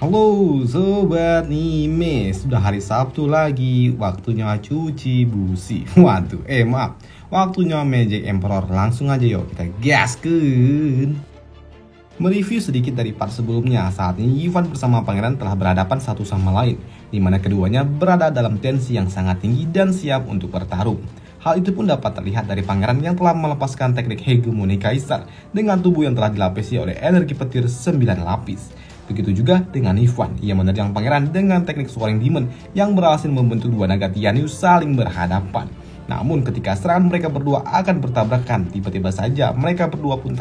Halo Sobat Nime, sudah hari Sabtu lagi, waktunya cuci busi. Maaf, waktunya Magic Emperor. Langsung aja yuk kita gaskeun. Mereview sedikit dari part sebelumnya, saat ini Ivan bersama Pangeran telah berhadapan satu sama lain, di mana keduanya berada dalam tensi yang sangat tinggi dan siap untuk bertarung. Hal itu pun dapat terlihat dari Pangeran yang telah melepaskan teknik hegemoni Kaisar dengan tubuh yang telah dilapisi oleh energi petir 9 lapis. Begitu juga dengan Ivan, ia menerjang Pangeran dengan teknik Soaring Demon yang berhasil membentuk dua naga Tianius saling berhadapan. Namun ketika serangan mereka berdua akan bertabrakan, tiba-tiba saja mereka berdua pun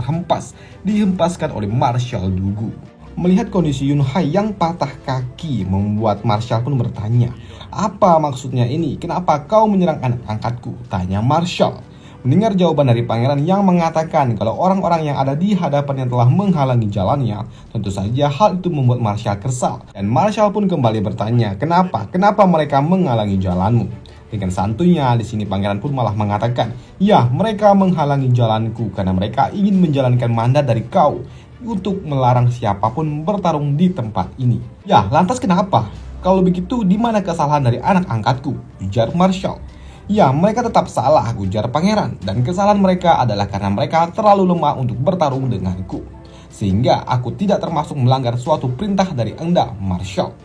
dihempaskan oleh Marshall Dugu. Melihat kondisi Yunhai yang patah kaki membuat Marshall pun bertanya, "Apa maksudnya ini? Kenapa kau menyerang anak angkatku?" tanya Marshall. Mendengar jawaban dari Pangeran yang mengatakan kalau orang-orang yang ada di hadapannya telah menghalangi jalannya, tentu saja hal itu membuat Marshall kesal. Dan Marshall pun kembali bertanya, Kenapa mereka menghalangi jalanmu?" Dengan santunya, di sini Pangeran pun malah mengatakan, "Ya, mereka menghalangi jalanku karena mereka ingin menjalankan mandat dari kau untuk melarang siapapun bertarung di tempat ini." "Ya, lantas kenapa? Kalau begitu, di mana kesalahan dari anak angkatku?" ujar Marshall. "Ya, mereka tetap salah," ujar Pangeran. "Dan kesalahan mereka adalah karena mereka terlalu lemah untuk bertarung denganku. Sehingga aku tidak termasuk melanggar suatu perintah dari Anda, Marshall.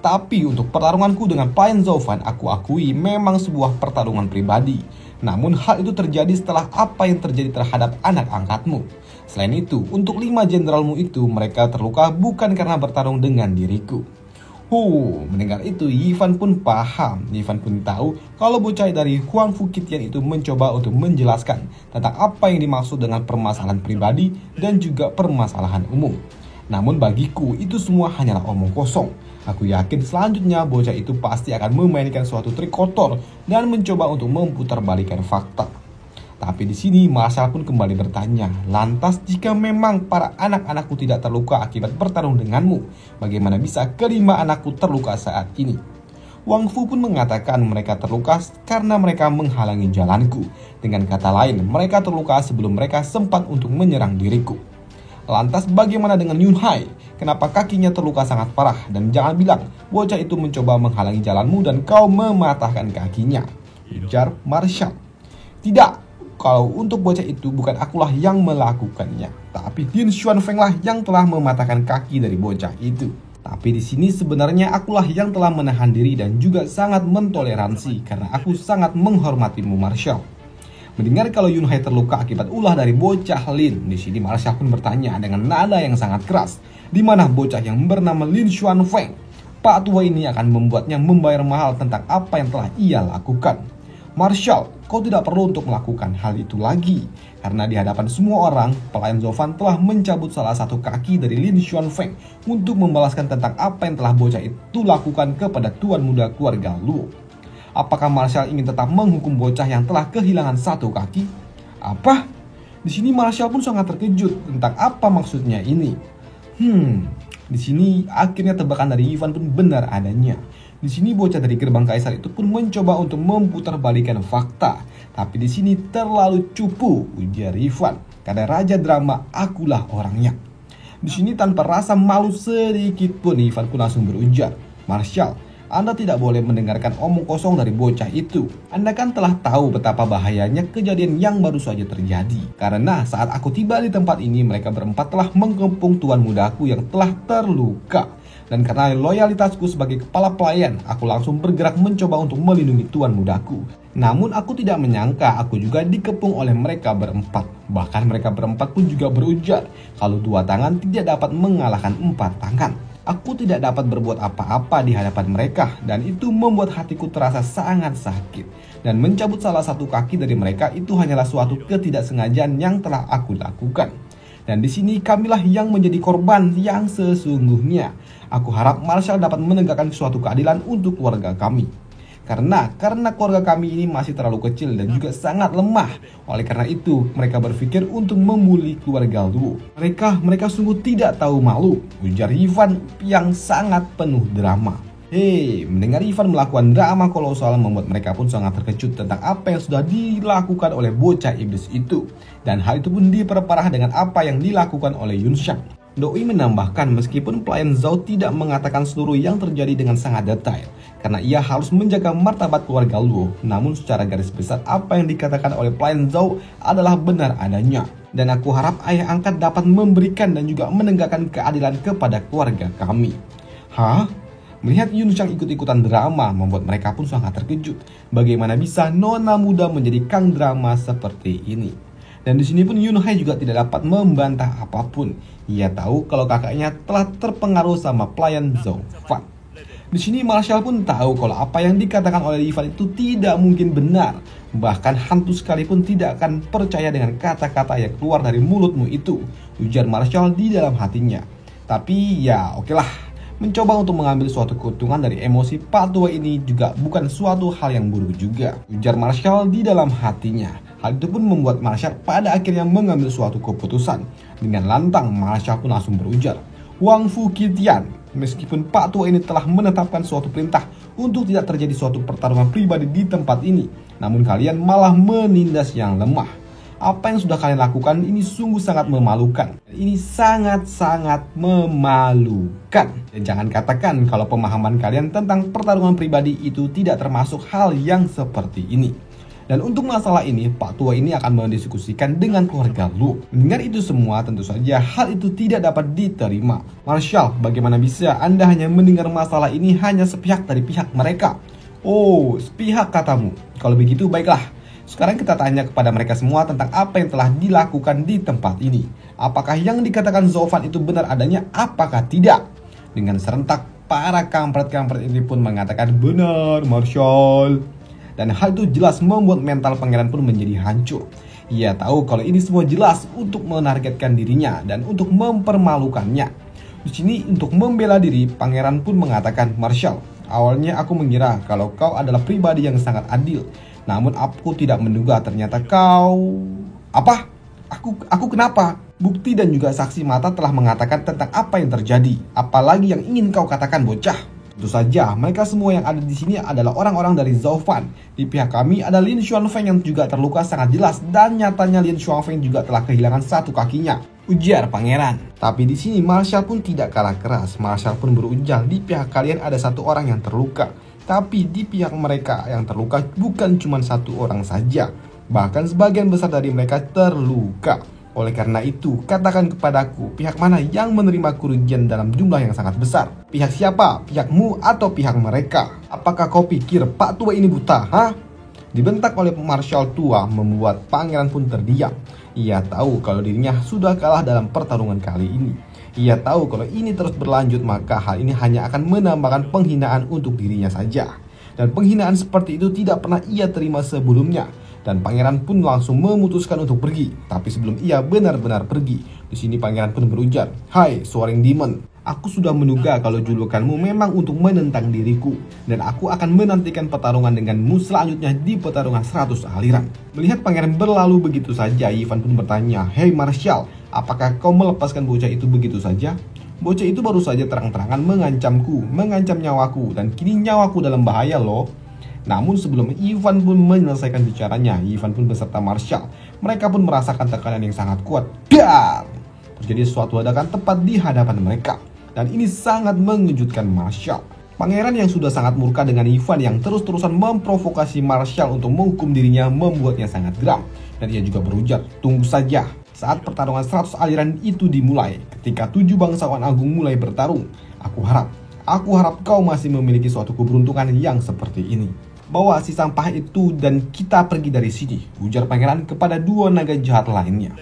Tapi untuk pertarunganku dengan Pain Zovan, aku akui memang sebuah pertarungan pribadi. Namun hal itu terjadi setelah apa yang terjadi terhadap anak angkatmu. Selain itu, untuk 5 jenderalmu itu, mereka terluka bukan karena bertarung dengan diriku." Mendengar itu, Ivan pun paham. Ivan pun tahu kalau bocah dari Huang Fukitian itu mencoba untuk menjelaskan tentang apa yang dimaksud dengan permasalahan pribadi dan juga permasalahan umum. Namun bagiku itu semua hanyalah omong kosong. Aku yakin selanjutnya bocah itu pasti akan memainkan suatu trik kotor dan mencoba untuk memutarbalikkan fakta. Tapi di sini Marshall pun kembali bertanya, "Lantas jika memang para anak-anakku tidak terluka akibat bertarung denganmu, bagaimana bisa kelima anakku terluka saat ini?" Wang Fu pun mengatakan mereka terluka karena mereka menghalangi jalanku. Dengan kata lain, mereka terluka sebelum mereka sempat untuk menyerang diriku. "Lantas bagaimana dengan Yunhai? Kenapa kakinya terluka sangat parah? Dan jangan bilang bocah itu mencoba menghalangi jalanmu dan kau mematahkan kakinya," ujar Marshall. "Tidak, kalau untuk bocah itu bukan akulah yang melakukannya, tapi Lin Xuanfeng lah yang telah mematahkan kaki dari bocah itu. Tapi di sini sebenarnya akulah yang telah menahan diri dan juga sangat mentoleransi karena aku sangat menghormatimu, Marshall." Mendengar kalau Yunhai terluka akibat ulah dari bocah Lin, di sini Marshall pun bertanya dengan nada yang sangat keras, "Di mana bocah yang bernama Lin Xuanfeng? Pak tua ini akan membuatnya membayar mahal tentang apa yang telah ia lakukan." "Marshall, kau tidak perlu untuk melakukan hal itu lagi. Karena di hadapan semua orang, pelayan Zovan telah mencabut salah satu kaki dari Lin Xuanfeng untuk membalaskan tentang apa yang telah bocah itu lakukan kepada tuan muda keluarga Luo. Apakah Marshall ingin tetap menghukum bocah yang telah kehilangan satu kaki?" "Apa?" Di sini Marshall pun sangat terkejut tentang apa maksudnya ini. Di sini akhirnya tebakan dari Ivan pun benar adanya. Di sini bocah dari gerbang Kaisar itu pun mencoba untuk memutarbalikkan fakta. Tapi di sini terlalu cupu, ujar Ivan. Karena raja drama, akulah orangnya. Di sini tanpa rasa malu sedikit pun Ivan pun langsung berujar, "Marshall, Anda tidak boleh mendengarkan omong kosong dari bocah itu. Anda kan telah tahu betapa bahayanya kejadian yang baru saja terjadi. Karena saat aku tiba di tempat ini, mereka berempat telah mengepung tuan mudaku yang telah terluka. Dan karena loyalitasku sebagai kepala pelayan, aku langsung bergerak mencoba untuk melindungi tuan mudaku. Namun aku tidak menyangka aku juga dikepung oleh mereka berempat. Bahkan mereka berempat pun juga berujar kalau 2 tangan tidak dapat mengalahkan 4 tangan. Aku tidak dapat berbuat apa-apa di hadapan mereka dan itu membuat hatiku terasa sangat sakit. Dan mencabut salah satu kaki dari mereka itu hanyalah suatu ketidaksengajaan yang telah aku lakukan. Dan di sini kamilah yang menjadi korban yang sesungguhnya. Aku harap Marshall dapat menegakkan suatu keadilan untuk keluarga kami. Karena keluarga kami ini masih terlalu kecil dan juga sangat lemah. Oleh karena itu, mereka berpikir untuk membuli keluarga Luo. Mereka sungguh tidak tahu malu, ujar Ivan yang sangat penuh drama. Mendengar Ivan melakukan drama kolosal membuat mereka pun sangat terkejut tentang apa yang sudah dilakukan oleh bocah iblis itu. Dan hal itu pun diperparah dengan apa yang dilakukan oleh Yunxiang. Doi menambahkan meskipun pelayan Zhao tidak mengatakan seluruh yang terjadi dengan sangat detail, karena ia harus menjaga martabat keluarga Luo, namun secara garis besar apa yang dikatakan oleh pelayan Zhao adalah benar adanya. Dan aku harap ayah angkat dapat memberikan dan juga menegakkan keadilan kepada keluarga kami. Hah? Melihat Yun Shang ikut-ikutan drama membuat mereka pun sangat terkejut. Bagaimana bisa nona muda menjadi kang drama seperti ini? Dan di sini pun Yun Hai juga tidak dapat membantah apapun. Ia tahu kalau kakaknya telah terpengaruh sama pelayan Zhao Fan. Di sini Marshall pun tahu kalau apa yang dikatakan oleh Ivan itu tidak mungkin benar. Bahkan hantu sekalipun tidak akan percaya dengan kata-kata yang keluar dari mulutmu itu, ujar Marshall di dalam hatinya. Tapi ya okelah. Mencoba untuk mengambil suatu keuntungan dari emosi Pak Tua ini juga bukan suatu hal yang buruk juga, ujar Marshall di dalam hatinya. Hal itu pun membuat Marshall pada akhirnya mengambil suatu keputusan. Dengan lantang Marshall pun langsung berujar, Wang Fu Qitian, meskipun Pak Tua ini telah menetapkan suatu perintah untuk tidak terjadi suatu pertarungan pribadi di tempat ini, namun kalian malah menindas yang lemah. Apa yang sudah kalian lakukan ini sungguh sangat memalukan. Ini sangat-sangat memalukan. Dan jangan katakan kalau pemahaman kalian tentang pertarungan pribadi itu tidak termasuk hal yang seperti ini. Dan untuk masalah ini, Pak Tua ini akan mendiskusikan dengan keluarga Lu. Mendengar itu semua, tentu saja hal itu tidak dapat diterima. Marshall, bagaimana bisa Anda hanya mendengar masalah ini hanya sepihak dari pihak mereka? Oh, sepihak katamu. Kalau begitu, baiklah. Sekarang kita tanya kepada mereka semua tentang apa yang telah dilakukan di tempat ini. Apakah yang dikatakan Zhao Fan itu benar adanya, apakah tidak? Dengan serentak, para kampret-kampret ini pun mengatakan benar, Marshall. Dan hal itu jelas membuat mental pangeran pun menjadi hancur. Ia tahu kalau ini semua jelas untuk menargetkan dirinya dan untuk mempermalukannya. Di sini untuk membela diri, pangeran pun mengatakan, Marshall, awalnya aku mengira kalau kau adalah pribadi yang sangat adil. Namun aku tidak menduga ternyata kau... Apa? Aku kenapa? Bukti dan juga saksi mata telah mengatakan tentang apa yang terjadi. Apalagi yang ingin kau katakan, bocah? Tentu saja, mereka semua yang ada di sini adalah orang-orang dari Zhao Fan. Di pihak kami ada Lin Xuanfeng yang juga terluka sangat jelas, dan nyatanya Lin Xuanfeng juga telah kehilangan satu kakinya, ujar pangeran. Tapi di sini Marshall pun tidak kalah keras. Marshall pun berujar, di pihak kalian ada satu orang yang terluka. Tapi di pihak mereka yang terluka bukan cuma satu orang saja. Bahkan sebagian besar dari mereka terluka. Oleh karena itu, katakan kepadaku, pihak mana yang menerima kerugian dalam jumlah yang sangat besar? Pihak siapa? Pihakmu atau pihak mereka? Apakah kau pikir Pak Tua ini buta? Hah? Dibentak oleh Marshall tua membuat pangeran pun terdiam. Ia tahu kalau dirinya sudah kalah dalam pertarungan kali ini. Ia tahu kalau ini terus berlanjut maka hal ini hanya akan menambahkan penghinaan untuk dirinya saja. Dan penghinaan seperti itu tidak pernah ia terima sebelumnya. Dan pangeran pun langsung memutuskan untuk pergi. Tapi sebelum ia benar-benar pergi, di sini pangeran pun berujar, Hai Soaring Demon, aku sudah menduga kalau julukanmu memang untuk menentang diriku. Dan aku akan menantikan pertarungan denganmu selanjutnya di pertarungan 100 aliran. Melihat pangeran berlalu begitu saja, Ivan pun bertanya, Hei Marshall, apakah kau melepaskan bocah itu begitu saja? Bocah itu baru saja terang-terangan mengancamku, mengancam nyawaku, dan kini nyawaku dalam bahaya loh. Namun sebelum Ivan pun menyelesaikan bicaranya, Ivan pun beserta Marshall, mereka pun merasakan tekanan yang sangat kuat. Dar! Terjadi suatu ledakan tepat di hadapan mereka. Dan ini sangat mengejutkan Marshall. Pangeran yang sudah sangat murka dengan Ivan yang terus-terusan memprovokasi Marshall untuk menghukum dirinya membuatnya sangat geram. Dan ia juga berujar, tunggu saja. Saat pertarungan 100 aliran itu dimulai, ketika 7 bangsawan agung mulai bertarung, aku harap kau masih memiliki suatu keberuntungan yang seperti ini. Bawa si sampah itu dan kita pergi dari sini, ujar pangeran kepada 2 naga jahat lainnya.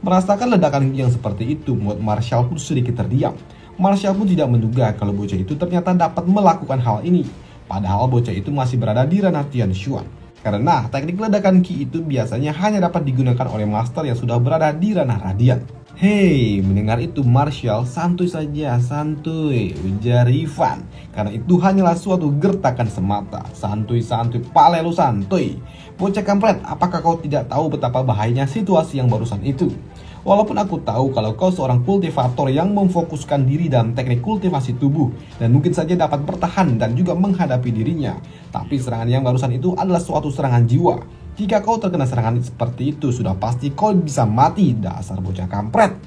Merasakan ledakan yang seperti itu membuat Marshall pun sedikit terdiam. Marshall pun tidak menduga kalau bocah itu ternyata dapat melakukan hal ini. Padahal bocah itu masih berada di ranah Tian Xuan. Karena teknik ledakan Qi itu biasanya hanya dapat digunakan oleh master yang sudah berada di ranah Radian. Hei, mendengar itu Marshall, santuy saja, santuy, ujar Ivan. Karena itu hanyalah suatu gertakan semata. Santuy-santuy, pale lu santuy. Bocah kampret, apakah kau tidak tahu betapa bahayanya situasi yang barusan itu? Walaupun aku tahu kalau kau seorang kultivator yang memfokuskan diri dalam teknik kultivasi tubuh dan mungkin saja dapat bertahan dan juga menghadapi dirinya, tapi serangan yang barusan itu adalah suatu serangan jiwa. Jika kau terkena serangan seperti itu, sudah pasti kau bisa mati, dasar bocah kampret,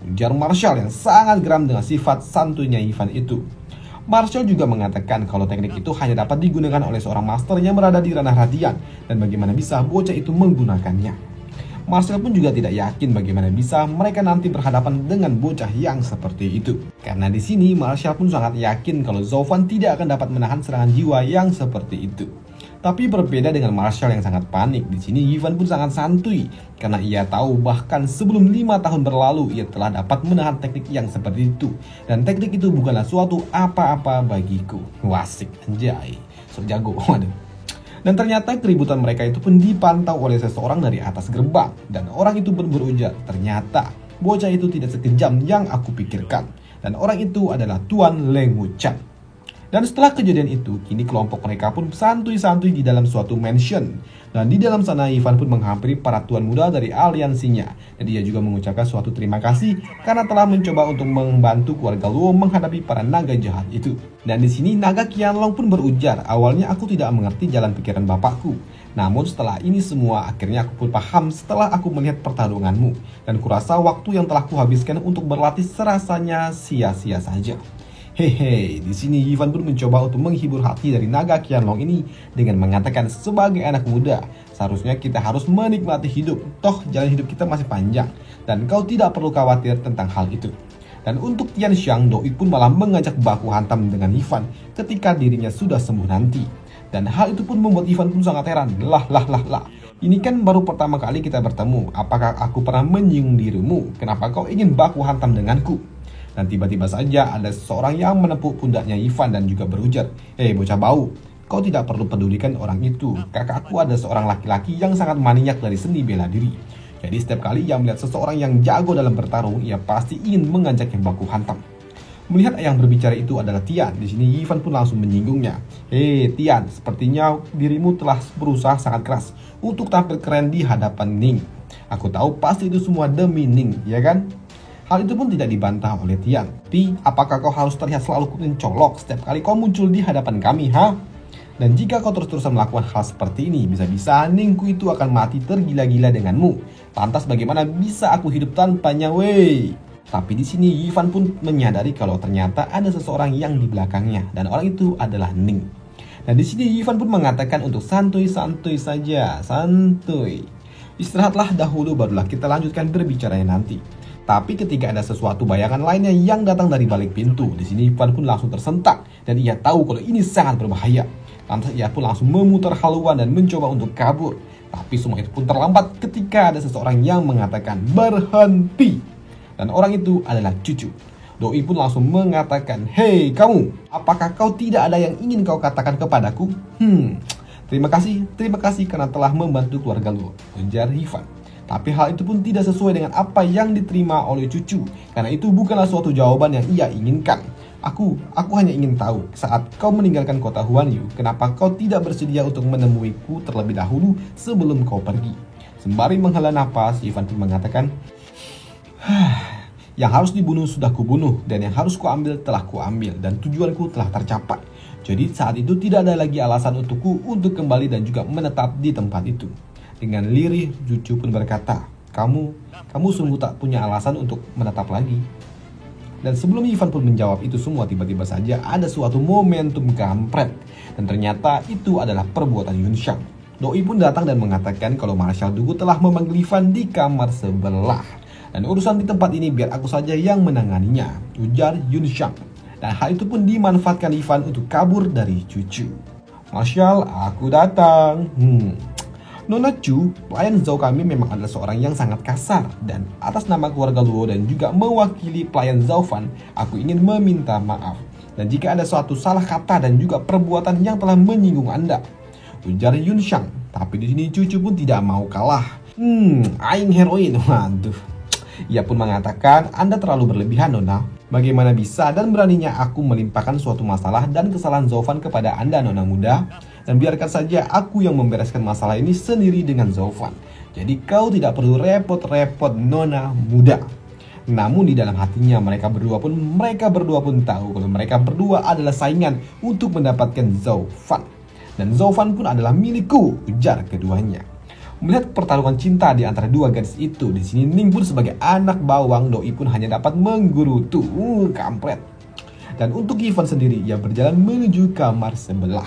ujar Marshall yang sangat geram dengan sifat santuinya Ivan itu. Marshall juga mengatakan kalau teknik itu hanya dapat digunakan oleh seorang master yang berada di ranah radian dan bagaimana bisa bocah itu menggunakannya. Marshall pun juga tidak yakin bagaimana bisa mereka nanti berhadapan dengan bocah yang seperti itu. Karena di sini Marshall pun sangat yakin kalau Zauvan tidak akan dapat menahan serangan jiwa yang seperti itu. Tapi berbeda dengan Marshall yang sangat panik, di sini Ivan pun sangat santuy karena ia tahu bahkan sebelum 5 tahun berlalu ia telah dapat menahan teknik yang seperti itu dan teknik itu bukanlah suatu apa-apa bagiku. Wasik anjay, so jago. Waduh. Dan ternyata keributan mereka itu pun dipantau oleh seseorang dari atas gerbang dan orang itu pun berujar, ternyata bocah itu tidak sekejam yang aku pikirkan dan orang itu adalah Tuan Lenguchan. Dan setelah kejadian itu, kini kelompok mereka pun santuy-santuy di dalam suatu mansion. Dan di dalam sana Ivan pun menghampiri para tuan muda dari aliansinya. Dan dia juga mengucapkan suatu terima kasih karena telah mencoba untuk membantu keluarga Luo menghadapi para naga jahat itu. Dan di sini naga Qianlong pun berujar, awalnya aku tidak mengerti jalan pikiran bapakku. Namun setelah ini semua akhirnya aku pun paham setelah aku melihat pertarunganmu. Dan kurasa waktu yang telah kuhabiskan untuk berlatih serasanya sia-sia saja. Hehe, di sini Ivan pun mencoba untuk menghibur hati dari naga Qianlong ini dengan mengatakan sebagai anak muda, seharusnya kita harus menikmati hidup, toh jalan hidup kita masih panjang dan kau tidak perlu khawatir tentang hal itu. Dan untuk Tian Xiang, Doi pun malah mengajak baku hantam dengan Ivan ketika dirinya sudah sembuh nanti. Dan hal itu pun membuat Ivan pun sangat heran. Lah, ini kan baru pertama kali kita bertemu. Apakah aku pernah menyinggung dirimu? Kenapa kau ingin baku hantam denganku? Dan tiba-tiba saja ada seseorang yang menepuk pundaknya Ivan dan juga berujar, "Hei bocah bau, kau tidak perlu pedulikan orang itu. Kakakku ada seorang laki-laki yang sangat maniak dari seni bela diri. Jadi setiap kali ia melihat seseorang yang jago dalam bertarung, ia pasti ingin mengajaknya baku hantam." Melihat yang berbicara itu adalah Tian, di sini Ivan pun langsung menyinggungnya. "Hei Tian, sepertinya dirimu telah berusaha sangat keras untuk tampil keren di hadapan Ning. Aku tahu pasti itu semua demi Ning, ya kan?" Hal itu pun tidak dibantah oleh Tian. "Ti, apakah kau harus terlihat selalu mencolok setiap kali kau muncul di hadapan kami, ha? Dan jika kau terus-terusan melakukan hal seperti ini, bisa-bisa Ningku itu akan mati tergila-gila denganmu. Lantas bagaimana bisa aku hidup tanpanya, wey?" Tapi di sini Ivan pun menyadari kalau ternyata ada seseorang yang di belakangnya dan orang itu adalah Ning. Dan di sini Ivan pun mengatakan untuk santuy-santuy saja, santuy. Istirahatlah dahulu barulah kita lanjutkan berbicaranya nanti. Tapi ketika ada sesuatu bayangan lainnya yang datang dari balik pintu, di sini Ivan pun langsung tersentak dan ia tahu kalau ini sangat berbahaya. Lantas ia pun langsung memutar haluan dan mencoba untuk kabur. Tapi semua itu pun terlambat ketika ada seseorang yang mengatakan berhenti. Dan orang itu adalah Cucu. Doi pun langsung mengatakan, "Hei kamu, apakah kau tidak ada yang ingin kau katakan kepadaku? Terima kasih karena telah membantu keluarga Luo," ujar Ivan. Tapi hal itu pun tidak sesuai dengan apa yang diterima oleh Cucu, karena itu bukanlah suatu jawaban yang ia inginkan. Aku hanya ingin tahu, saat kau meninggalkan kota Huanyu, kenapa kau tidak bersedia untuk menemuiku terlebih dahulu sebelum kau pergi? Sembari menghela napas, Ivan pun mengatakan, "Yang harus dibunuh sudah kubunuh, dan yang harus kuambil telah kuambil, dan tujuanku telah tercapai. Jadi saat itu tidak ada lagi alasan untukku untuk kembali dan juga menetap di tempat itu." Dengan lirih, Cucu pun berkata, Kamu sungguh tak punya alasan untuk menetap lagi." Dan sebelum Ivan pun menjawab itu semua, tiba-tiba saja ada suatu momentum kampret. Dan ternyata itu adalah perbuatan Yunxiang. Doi pun datang dan mengatakan kalau Marshall Dugu telah memanggil Ivan di kamar sebelah. "Dan urusan di tempat ini biar aku saja yang menanganinya," ujar Yunxiang. Dan hal itu pun dimanfaatkan Ivan untuk kabur dari Cucu. "Marshall, aku datang." Nona Chu, pelayan Zhao kami memang adalah seorang yang sangat kasar. Dan atas nama keluarga Luo dan juga mewakili pelayan Zhao Fan, aku ingin meminta maaf. Dan jika ada suatu salah kata dan juga perbuatan yang telah menyinggung Anda, ujar Yunxiang. Tapi di sini Cucu pun tidak mau kalah. Aing heroin, waduh. Ia pun mengatakan, "Anda terlalu berlebihan, Nona. Bagaimana bisa dan beraninya aku melimpahkan suatu masalah dan kesalahan Zhao Fan kepada Anda, Nona muda? Dan biarkan saja aku yang membereskan masalah ini sendiri dengan Zhao Fan. Jadi kau tidak perlu repot-repot, Nona muda." Namun di dalam hatinya mereka berdua pun tahu kalau mereka berdua adalah saingan untuk mendapatkan Zhao Fan. Dan Zhao Fan pun adalah milikku, ujar keduanya. Melihat pertarungan cinta di antara dua gadis itu, di sini Ning pun sebagai anak bawang, Doi pun hanya dapat menggerutu. Kampret. Dan untuk Ivan sendiri, ia berjalan menuju kamar sebelah.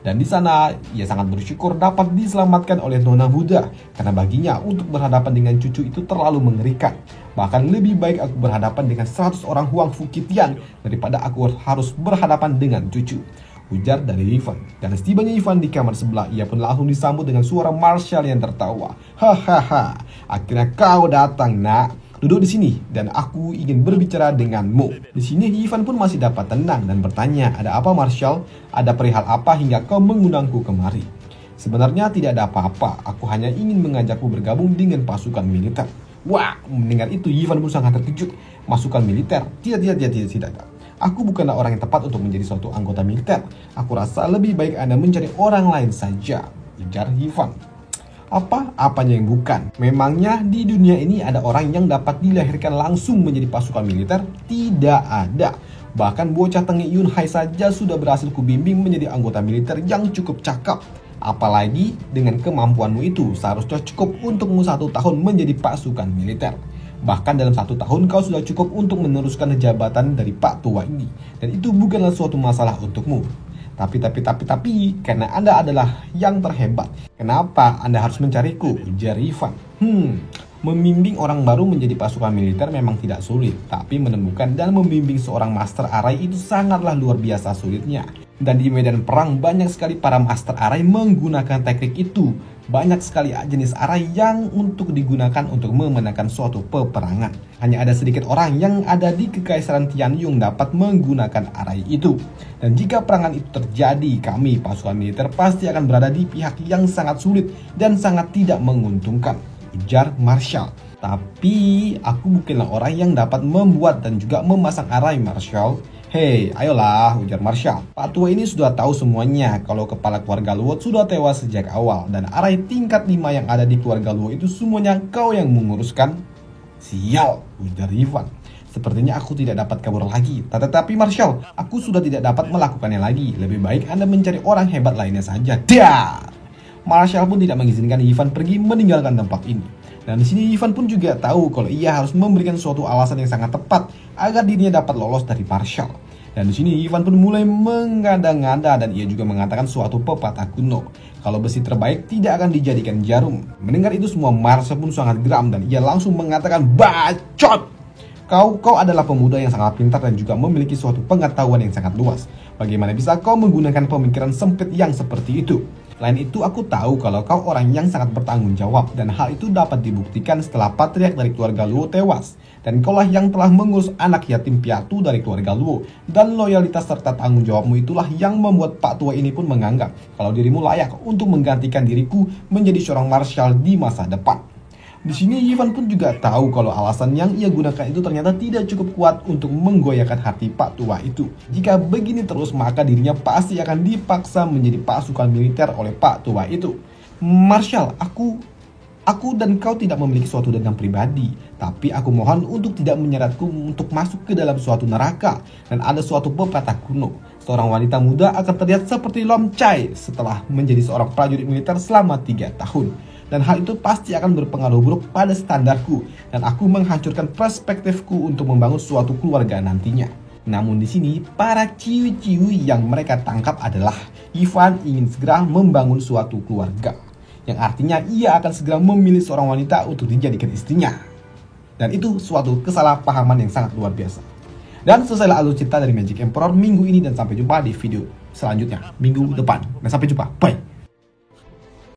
Dan di sana ia sangat bersyukur dapat diselamatkan oleh Nona Buddha, karena baginya untuk berhadapan dengan cucu itu terlalu mengerikan. Bahkan lebih baik aku berhadapan dengan 100 orang Huang Fukitian daripada aku harus berhadapan dengan cucu, ujar dari Ivan. Dan setibanya Ivan di kamar sebelah, ia pun langsung disambut dengan suara Marshall yang tertawa. Hahaha, akhirnya kau datang, nak. Duduk di sini dan aku ingin berbicara denganmu. Di sini Ivan pun masih dapat tenang dan bertanya, ada apa Marshall? Ada perihal apa hingga kau mengundangku kemari? Sebenarnya tidak ada apa-apa, aku hanya ingin mengajakku bergabung dengan pasukan militer. Wah, mendengar itu Ivan pun sangat terkejut. Pasukan militer? Tidak. Aku bukanlah orang yang tepat untuk menjadi suatu anggota militer. Aku rasa lebih baik Anda mencari orang lain saja, ujar Ivan. Apanya yang bukan? Memangnya di dunia ini ada orang yang dapat dilahirkan langsung menjadi pasukan militer? Tidak ada. Bahkan bocah Tengik Yun Hai saja sudah berhasil kubimbing menjadi anggota militer yang cukup cakap. Apalagi dengan kemampuanmu itu, seharusnya cukup untukmu 1 tahun menjadi pasukan militer. Bahkan dalam 1 tahun kau sudah cukup untuk meneruskan jabatan dari Pak Tua ini. Dan itu bukanlah suatu masalah untukmu. Tapi, karena Anda adalah yang terhebat, kenapa Anda harus mencariku? Ujar Ivan. Membimbing orang baru menjadi pasukan militer memang tidak sulit, tapi menemukan dan membimbing seorang master arai itu sangatlah luar biasa sulitnya. Dan di medan perang banyak sekali para master arai menggunakan teknik itu. Banyak sekali jenis arai yang untuk digunakan untuk memenangkan suatu peperangan. Hanya ada sedikit orang yang ada di Kekaisaran Tianyong dapat menggunakan arai itu. Dan jika perangan itu terjadi, kami pasukan militer pasti akan berada di pihak yang sangat sulit dan sangat tidak menguntungkan, ujar Marshall. Tapi aku bukanlah orang yang dapat membuat dan juga memasang arai, Marshall. Hei, ayolah, ujar Marshall. Pak Tua ini sudah tahu semuanya kalau kepala keluarga Luo sudah tewas sejak awal. Dan arai tingkat 5 yang ada di keluarga Luo itu semuanya kau yang menguruskan. Sial, ujar Ivan. Sepertinya aku tidak dapat kabur lagi. Tetapi Marshall, aku sudah tidak dapat melakukannya lagi. Lebih baik Anda mencari orang hebat lainnya saja. Dar! Marshall pun tidak mengizinkan Ivan pergi meninggalkan tempat ini. Dan di sini Ivan pun juga tahu kalau ia harus memberikan suatu alasan yang sangat tepat agar dirinya dapat lolos dari Marshall. Dan di sini Ivan pun mulai mengada-ngada dan ia juga mengatakan suatu pepatah kuno. Kalau besi terbaik tidak akan dijadikan jarum. Mendengar itu semua Marshall pun sangat geram dan ia langsung mengatakan, bacot! Kau adalah pemuda yang sangat pintar dan juga memiliki suatu pengetahuan yang sangat luas. Bagaimana bisa kau menggunakan pemikiran sempit yang seperti itu? Selain itu, aku tahu kalau kau orang yang sangat bertanggung jawab dan hal itu dapat dibuktikan setelah patriark dari keluarga Luo tewas. Dan kaulah yang telah mengurus anak yatim piatu dari keluarga Luo. Dan loyalitas serta tanggung jawabmu itulah yang membuat Pak Tua ini pun menganggap kalau dirimu layak untuk menggantikan diriku menjadi seorang marshal di masa depan. Di sini Ivan pun juga tahu kalau alasan yang ia gunakan itu ternyata tidak cukup kuat untuk menggoyahkan hati Pak Tua itu. Jika begini terus maka dirinya pasti akan dipaksa menjadi pasukan militer oleh Pak Tua itu. Marshall, aku dan kau tidak memiliki suatu dendam pribadi, tapi aku mohon untuk tidak menyeratku untuk masuk ke dalam suatu neraka. Dan ada suatu pepatah kuno, seorang wanita muda akan terlihat seperti Lom Chai setelah menjadi seorang prajurit militer selama 3 tahun. Dan hal itu pasti akan berpengaruh buruk pada standarku dan aku menghancurkan perspektifku untuk membangun suatu keluarga nantinya. Namun di sini para ciwi-ciwi yang mereka tangkap adalah Ivan ingin segera membangun suatu keluarga, yang artinya ia akan segera memilih seorang wanita untuk dijadikan istrinya. Dan itu suatu kesalahpahaman yang sangat luar biasa. Dan selesailah alur cerita dari Magic Emperor minggu ini dan sampai jumpa di video selanjutnya minggu depan. Dan sampai jumpa, bye.